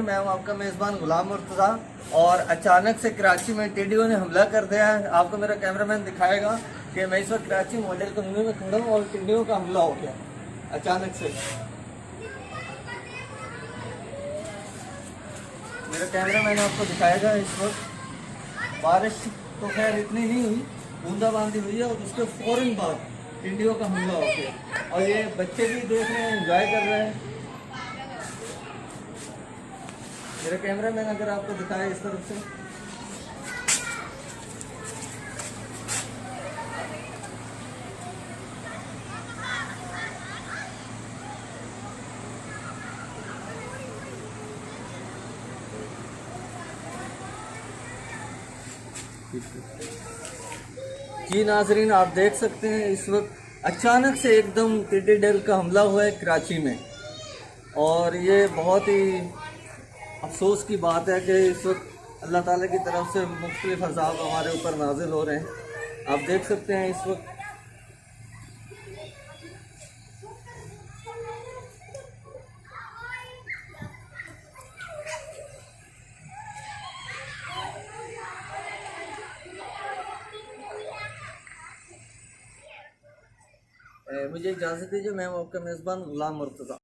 हैं, मैं हूं आपका मेज़बान गुलाम मुर्तज़ा। और अचानक से कराची में टिड्डियों ने हमला कर दिया है। आपको मेरा कैमरामैन दिखाएगा कि मैं इस वक्त कराची मॉडल कॉलोनी में खड़ा हूँ और टिड्डियों का हमला हो गया अचानक से। मेरा कैमरामैन आपको दिखाएगा। इस वक्त बारिश तो खैर इतनी नहीं हुई, बूंदाबांदी हुई है और उसके फौरन बाद टिड्डियों का हमला हो गया। और ये बच्चे भी देख रहे हैं, एंजॉय कर रहे हैं। मेरा कैमरामैन अगर आपको दिखाए इस तरफ से, जी नाजरीन आप देख सकते हैं इस वक्त अचानक से एकदम टिड्डी दल का हमला हुआ है कराची में। और ये बहुत ही अफसोस की बात है कि इस वक्त अल्लाह ताला की तरफ से मुख्तलिफ अज़ाब हमारे ऊपर नाजिल हो रहे हैं। आप देख सकते हैं इस वक्त मुझे इजाज़त दीजिए, मैं हूं आपका मेज़बान गुलाम मुर्तज़ा।